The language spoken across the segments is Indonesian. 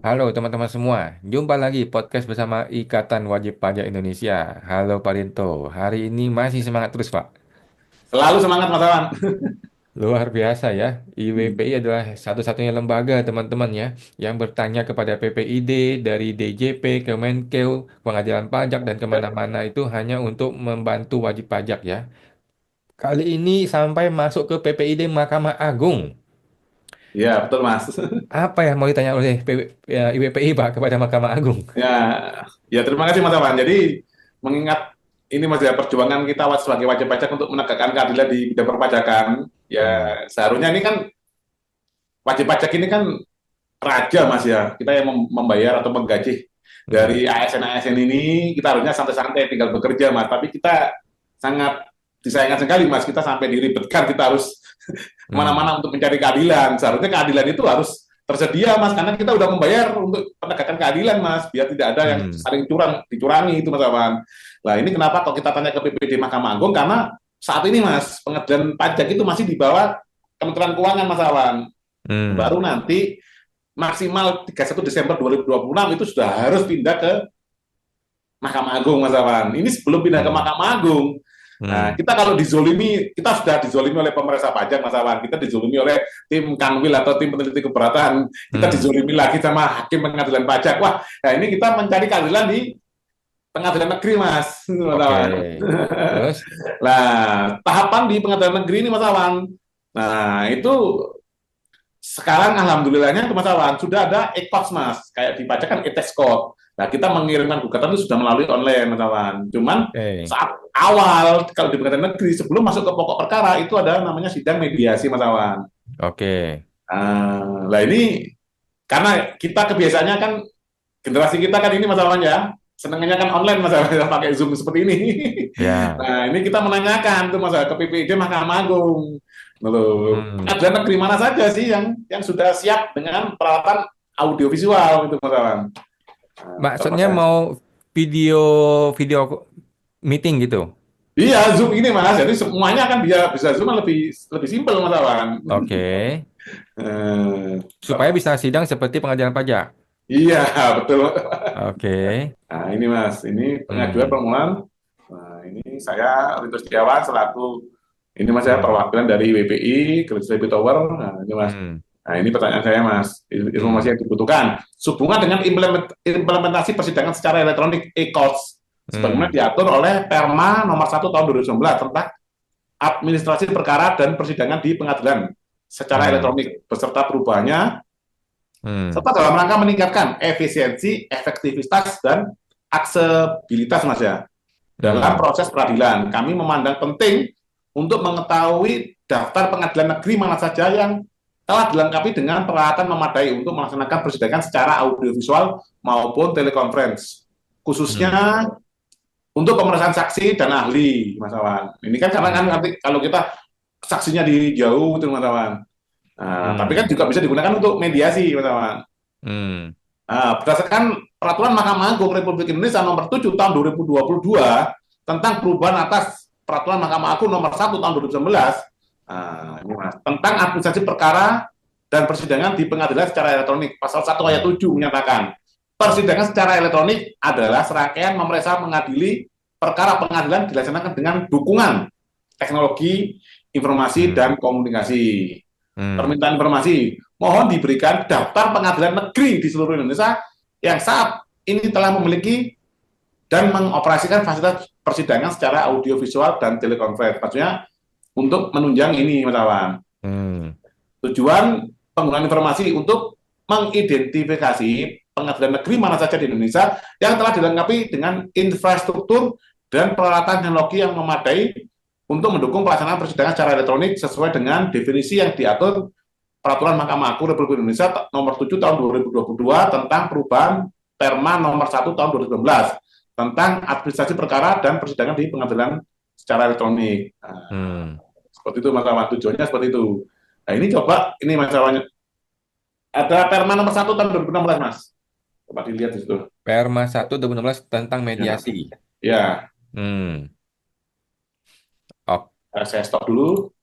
Halo teman-teman semua, jumpa lagi podcast bersama Ikatan Wajib Pajak Indonesia. Halo Pak Rinto, hari ini masih semangat terus Pak. Selalu semangat Mas Awan. Luar biasa ya, Hmm. IWPI adalah satu-satunya lembaga teman-teman ya yang bertanya kepada PPID dari DJP, Kemenkeu, Pengadilan Pajak dan kemana-mana itu hanya untuk membantu wajib pajak ya. Kali ini sampai masuk ke PPID Mahkamah Agung. Ya, betul Mas. Apa yang mau ditanya oleh IWPI Pak kepada Mahkamah Agung? Ya, ya terima kasih Mas Awan. Jadi mengingat ini Mas ya perjuangan kita sebagai wajib pajak untuk menegakkan keadilan di bidang perpajakan, ya Hmm. seharusnya ini kan wajib pajak ini kan raja Mas ya. Kita yang membayar atau menggaji Hmm. dari ASN-ASN ini kita harusnya santai-santai tinggal bekerja Mas. Tapi kita sangat disayangkan sekali Mas, kita sampai diribetkan, kita harus Hmm. kemana-mana untuk mencari keadilan. Seharusnya keadilan itu harus tersedia Mas, karena kita udah membayar untuk penegakan keadilan Mas, biar tidak ada yang Hmm. saling dicurangi itu Mas Awan. Nah ini kenapa kok kita tanya ke PPD Mahkamah Agung, karena saat ini Mas, pengadilan pajak itu masih di bawah Kementerian Keuangan Mas Awan. Hmm. Baru nanti maksimal 31 Desember 2026 itu sudah harus pindah ke Mahkamah Agung Mas Awan. Ini sebelum pindah ke Hmm. Mahkamah Agung. Nah, Hmm. kita kalau dizolimi, kita sudah dizolimi oleh pemeriksa pajak Mas Awan. Kita dizolimi oleh tim Kanwil atau tim peneliti keberatan. Kita Hmm. dizolimi lagi sama hakim pengadilan pajak. Wah, nah ini kita mencari keadilan di pengadilan negeri Mas, Mas Oke. Awan. Terus? Nah, tahapan di pengadilan negeri ini Mas Awan. Nah, itu sekarang alhamdulillahnya Mas Awan sudah ada e-cost Mas, kayak di pajak kan e-tax code. Nah, kita mengirimkan gugatan itu sudah melalui online Mas Awan. Cuman Oke. saat awal kalau di pengadilan negeri sebelum masuk ke pokok perkara itu ada namanya sidang mediasi Mas Awan. Oke. Nah ini karena kita kebiasaannya kan generasi kita kan ini Mas Awan ya, senangnya kan online Mas Awan pakai Zoom seperti ini. Ya. Nah, ini kita menanyakan tuh Mas ke PPID Mahkamah Agung. Loh, Hmm. ada negeri mana saja sih yang sudah siap dengan peralatan audiovisual itu Mas Awan? Nah, Maksudnya termasuk mau video video meeting gitu. iya Zoom ini Mas, jadi semuanya kan dia bisa Zoom kan lebih lebih simpel Mas Awan. Oke. Supaya Termasuk bisa sidang seperti pengadilan pajak. iya betul. Oke. Nah, ini Mas, ini pengajuan Hmm. permohonan. Nah, ini saya Rito Setiawan selaku ini Mas saya Hmm. perwakilan dari WPI Kerja Tower. Nah, ini Mas. Hmm. Nah, ini pertanyaan saya Mas. Informasi Hmm. yang dibutuhkan sehubungan dengan implementasi persidangan secara elektronik e-courts sebagaimana Hmm. diatur oleh Perma nomor 1 tahun 2019 tentang administrasi perkara dan persidangan di pengadilan secara Hmm. elektronik beserta perubahannya Hmm. serta dalam rangka meningkatkan efisiensi, efektivitas, dan aksesibilitas Mas ya dalam Hmm. proses peradilan. Kami memandang penting untuk mengetahui daftar pengadilan negeri mana saja yang telah dilengkapi dengan peralatan memadai untuk melaksanakan persidangan secara audiovisual maupun telekonferensi. Hmm. Khususnya untuk pemeriksaan saksi dan ahli, Mas Awan. Ini kan karena kan Hmm. nanti kalau kita saksinya di jauh, Mas Awan. Nah, tapi kan Hmm. juga bisa digunakan untuk mediasi, Mas Awan. Hmm. Nah, berdasarkan peraturan Mahkamah Agung Republik Indonesia nomor 7 tahun 2022 tentang perubahan atas peraturan Mahkamah Agung nomor 1 tahun 2019, nah, ini Mas, tentang administrasi perkara dan persidangan di pengadilan secara elektronik. Pasal 1 ayat Hmm. 7 menyatakan, persidangan secara elektronik adalah serangkaian memeriksa mengadili perkara pengadilan dilaksanakan dengan dukungan teknologi informasi Hmm. dan komunikasi. Hmm. Permintaan informasi, mohon diberikan daftar pengadilan negeri di seluruh Indonesia yang saat ini telah memiliki dan mengoperasikan fasilitas persidangan secara audiovisual dan telekonferensi. Maksudnya untuk menunjang ini, Mas Awan. Hmm. Tujuan penggunaan informasi untuk mengidentifikasi pengadilan negeri mana saja di Indonesia yang telah dilengkapi dengan infrastruktur dan peralatan teknologi yang memadai untuk mendukung pelaksanaan persidangan secara elektronik sesuai dengan definisi yang diatur Peraturan Mahkamah Agung Republik Indonesia nomor 7 tahun 2022 tentang perubahan Perma nomor 1 tahun 2019 tentang administrasi perkara dan persidangan di pengadilan secara elektronik. Nah, Hmm. seperti itu Mas Awan, tujuannya seperti itu. Nah, ini coba ini Mas Awan, ada Perma nomor 1 tahun 2016 Mas. Coba dilihat di situ. Perma 1 2016 tentang Ya. mediasi. Ya, Hmm. saya stop dulu.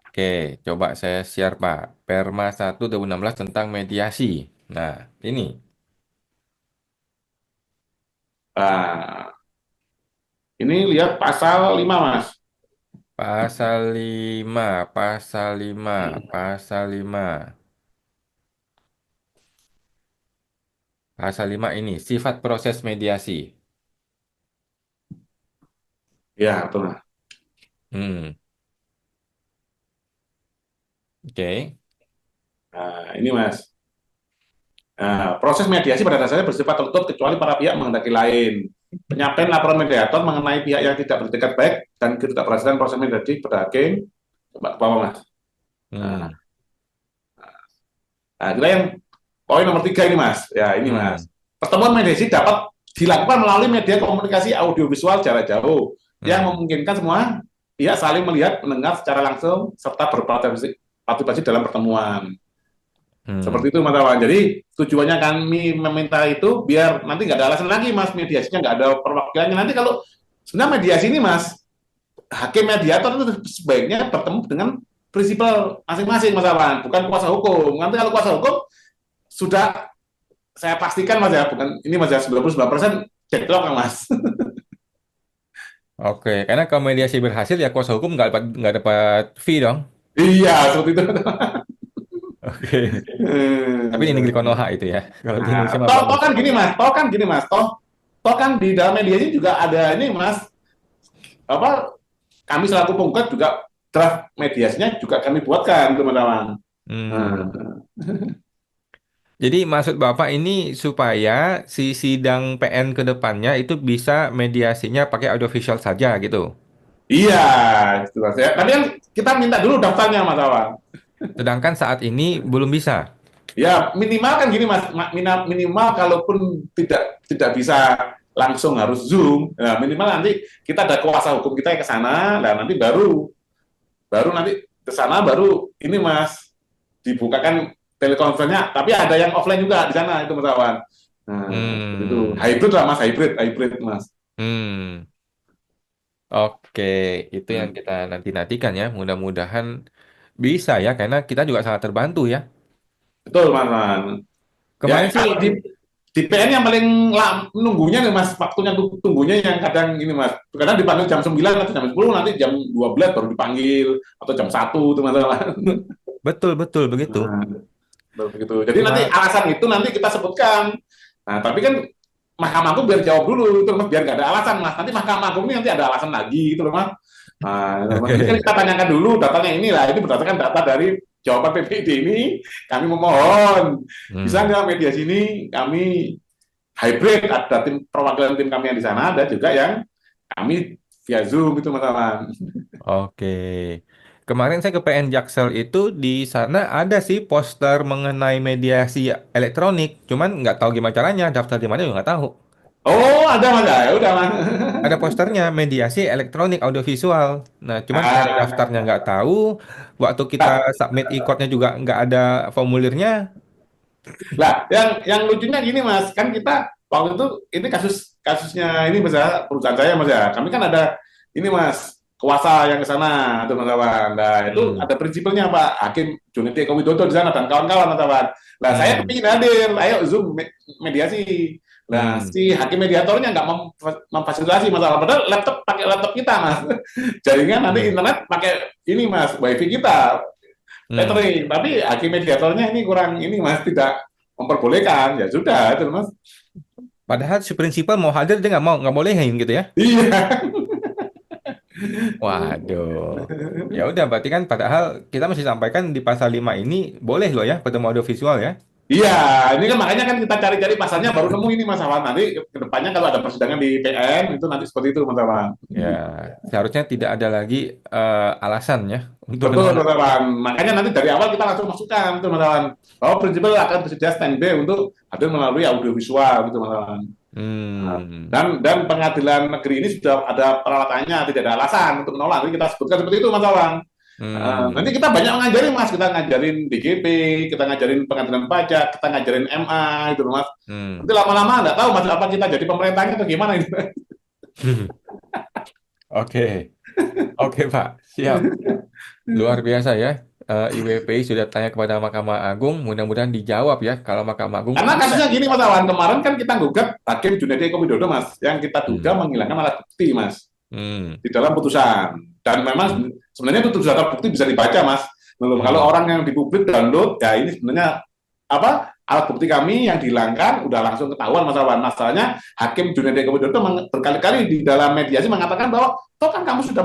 Oke, coba saya share Pak. Perma 1 2016 tentang mediasi. Nah, ini. Nah, ini lihat pasal 5 Mas. Pasal 5, pasal 5, pasal 5. Pasal 5 ini, sifat proses mediasi. Ya, betul Mas. Hmm, oke. Nah, ini Mas. Nah, proses mediasi pada dasarnya bersifat tertutup kecuali para pihak menghendaki lain. Penyampaian laporan mediator mengenai pihak yang tidak beretikat baik dan ketidakberhasilan proses mediasi pada hakim. Coba ke bawah, Mas. Nah, Hmm, kita yang poin nomor 3 ini, Mas. Ya, ini, Mas. hmm, Pertemuan mediasi dapat dilakukan melalui media komunikasi audiovisual jarak jauh yang hmm, memungkinkan semua pihak saling melihat, mendengar secara langsung, serta berpartisipasi dalam pertemuan. Seperti hmm. itu Mas Awan. Jadi tujuannya kami meminta itu biar nanti nggak ada alasan lagi Mas, mediasinya nggak ada perwakilannya. Nanti kalau sebenarnya mediasi ini Mas, hakim mediator itu sebaiknya bertemu dengan prinsipal masing-masing Mas Awan, bukan kuasa hukum. Nanti kalau kuasa hukum sudah saya pastikan Mas ya, bukan ini Mas ya 99% deadlock kan Mas. Oke, karena kalau mediasi berhasil ya kuasa hukum nggak dapat fee dong. Iya, seperti itu. Oke. Tapi di negeri Konoha itu ya. Kalau di Nah, Indonesia mah toh, toh bagus. kan gini Mas, toh kan gini Mas, toh kan di dalam mediasi juga ada ini Mas, apa kami selaku penggugat juga draft mediasinya juga kami buatkan teman-teman. Hmm. Nah, Jadi maksud Bapak ini supaya si sidang PN ke depannya itu bisa mediasinya pakai audiovisual saja gitu. iya, itu Mas. Ya, tapi kan kita minta dulu daftarnya Mas Awan. Sedangkan saat ini belum bisa. Ya minimal kan gini Mas, minimal kalaupun tidak bisa langsung harus Zoom, nah, minimal nanti kita ada kuasa hukum kita yang ke sana, nah nanti baru baru nanti ke sana baru ini Mas dibukakan telekonferensinya, tapi ada yang offline juga di sana itu Mas Awan. Nah, seperti itu. Hmm. Hybrid lah Mas, hybrid Mas. Hmm. Oke, itu yang Hmm. kita nanti-nantikan ya. Mudah-mudahan bisa ya, karena kita juga sangat terbantu ya. Betul, Mas. Man. Ya, Kemarin sih, kalau di PN yang paling nunggunya nih, Mas, waktunya tunggunya yang kadang ini, Mas. Kadang dipanggil jam 9 atau jam 10 nanti jam 12 baru dipanggil atau jam 1 itu masalah. betul-betul begitu. Nah, begitu. Jadi nanti Cuma, alasan itu nanti kita sebutkan. Nah, tapi kan Mahkamah Agung biar jawab dulu itu Mas, biar nggak ada alasan, Mas. Nanti Mahkamah Agung ini nanti ada alasan lagi gitu loh, Mas. Nah, Mas, ini kan oke. kita tanyakan dulu datanya inilah. Ini berdasarkan data dari jawaban PPD ini, kami memohon bisa Hmm, nggak mediasi ini kami hybrid, ada tim perwakilan tim kami yang di sana, ada juga yang kami via Zoom itu teman-teman. oke. Kemarin saya ke PN Jaksel itu di sana ada sih poster mengenai mediasi elektronik. Cuman nggak tahu gimana caranya, daftar di mana juga nggak tahu. Oh, ada Mas, ya udah Mas. Ada posternya mediasi elektronik audiovisual. Nah, cuman cara daftarnya nggak tahu. Waktu kita Nah, submit e-code-nya juga nggak ada formulirnya. lah, yang lucunya gini Mas, kan kita waktu itu ini kasusnya ini Mas ya, perusahaan saya Mas ya. Kami kan ada ini Mas, kuasa yang ke sana teman teman. Nah, itu Hmm, ada prinsipalnya Pak Hakim Juniti Eko Widodo di sana dan kawan-kawan teman-teman. Nah, saya hmm, kepingin hadir, ayo Zoom mediasi. Nah, hmm, si hakim mediatornya nggak memfasilitasi masalah. Padahal pakai laptop kita, Mas. Jaringan nanti hmm, internet pakai ini, Mas, wifi kita, hmm. tethering. Tapi hakim mediatornya ini kurang ini, Mas, tidak memperbolehkan. Ya sudah, itu, Mas. Padahal si prinsipal mau hadir dia nggak bolehin gitu ya. Iya. Waduh. Ya udah berarti kan padahal kita masih sampaikan di pasal 5 ini boleh loh ya pertemuan audiovisual ya. Iya, ini kan makanya kan kita cari-cari pasalnya baru nemu ini Mas Awan. Nanti ke depannya kalau ada persidangan di PN itu nanti seperti itu Mas Awan. Ya, seharusnya tidak ada lagi alasan ya untuk Betul, menolak. teman-teman. Makanya nanti dari awal kita langsung masukkan, teman-teman. Bahwa prinsipal akan bersedia standby untuk hadir melalui audiovisual, gitu, teman-teman. Nah, Hmm, dan pengadilan negeri ini sudah ada peralatannya, tidak ada alasan untuk menolak. Jadi kita sebutkan seperti itu, Mas Awan. Nanti hmm, kita banyak ngajarin, Mas. Kita ngajarin DGP, kita ngajarin pengadilan pajak, kita ngajarin MA, itu, Mas. hmm. Nanti lama-lama nggak tahu, Mas, apa kita jadi pemerintahnya atau gimana ini. Oke, oke Pak, siap. Luar biasa ya. IWPI sudah tanya kepada Mahkamah Agung, mudah-mudahan dijawab ya. Kalau Mahkamah Agung Karena iya. kasusnya gini Mas Awan, kemarin kan kita gugat Hakim Junedi Eko Widodo Mas, yang kita duga Hmm. menghilangkan alat bukti Mas Hmm. di dalam putusan. Dan memang Hmm. sebenarnya itu alat bukti bisa dibaca Mas. Belum kalau Hmm. orang yang di publik download, ya ini sebenarnya apa alat bukti kami yang dihilangkan udah langsung ketahuan Mas Awan. Masalahnya Hakim Junedi Eko Widodo berkali-kali di dalam mediasi mengatakan bahwa toh kan kamu sudah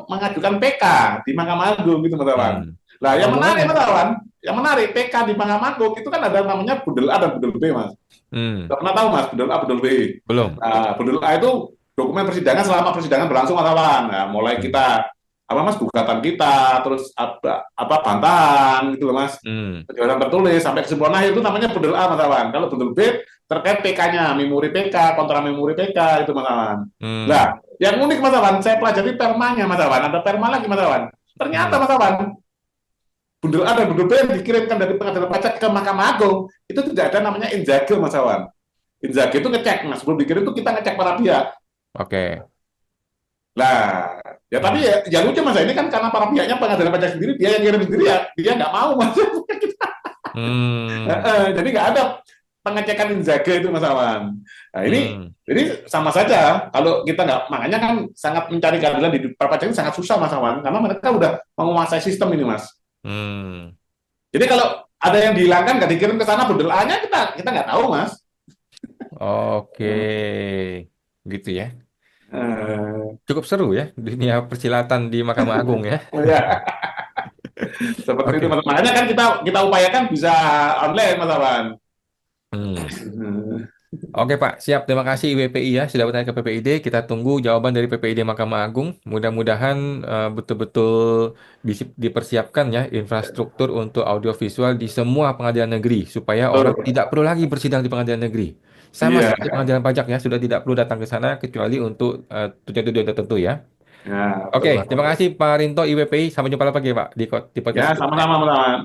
mengajukan PK di Mahkamah Agung gitu Mas Awan. Hmm. Lah yang menarik Rombongan ya. Mas Awan, yang menarik PK di Mahkamah Agung itu kan ada namanya Bundel A dan Bundel B Mas. Hmm. Nggak pernah tahu Mas, Bundel A, Bundel B. Belum. Nah, Bundel A itu dokumen persidangan selama persidangan berlangsung Mas Awan. Nah, mulai Hmm. kita apa Mas gugatan kita, terus apa bantahan gitu loh Mas. Hmm. Penjelasan tertulis sampai kesimpulan akhir itu namanya Bundel A Mas Awan. Kalau Bundel B terkait PK-nya, memori PK, kontra memori PK itu Mas Awan. Hmm. Nah, yang unik Mas Awan, saya pelajari permanya Mas Awan. Ada perma lagi Mas Awan. Ternyata Hmm. Mas Awan, bundel A dan bundel B yang dikirimkan dari pengadilan pajak ke Mahkamah Agung itu tidak ada namanya injagel Mas Awan. Inzaghi itu ngecek, nah sebelum dikirim itu kita ngecek para pihak. Oke. Lah, ya tapi Hmm. ya lucu mas, ini kan karena para pihaknya pengadilan pajak sendiri, dia yang kirim sendiri ya, dia nggak mau mas. Hmm. Jadi nggak ada pengecekan Inzaghi itu mas Awan. Nah Hmm. ini sama saja. Kalau kita nggak, makanya kan sangat mencari keadilan di perpajakan ini sangat susah mas Awan, karena mereka udah menguasai sistem ini mas. Hmm. Jadi kalau ada yang dihilangkan nggak dikirim ke sana, bundel A-nya kita nggak tahu mas. Oke. Gitu ya. Eh, Cukup seru ya dunia persilatan di Mahkamah Agung ya. ya. Seperti itu Oke. mas. Makanya kan kita upayakan bisa online mas Awan. Hmm. Oke Pak, siap. Terima kasih IWPI ya sudah bertanya ke PPID. Kita tunggu jawaban dari PPID Mahkamah Agung. Mudah-mudahan betul-betul bisa dipersiapkan ya infrastruktur untuk audiovisual di semua pengadilan negeri supaya orang Betul. tidak perlu lagi bersidang di pengadilan negeri. Sama Iya. seperti pengadilan pajak ya, sudah tidak perlu datang ke sana kecuali untuk tujuan-tujuan tertentu ya. Ya, betul Oke, mas. terima kasih Pak Rinto IWPI. Sampai jumpa lagi Pak di Ya, podcast berikutnya. sama-sama mas Awan.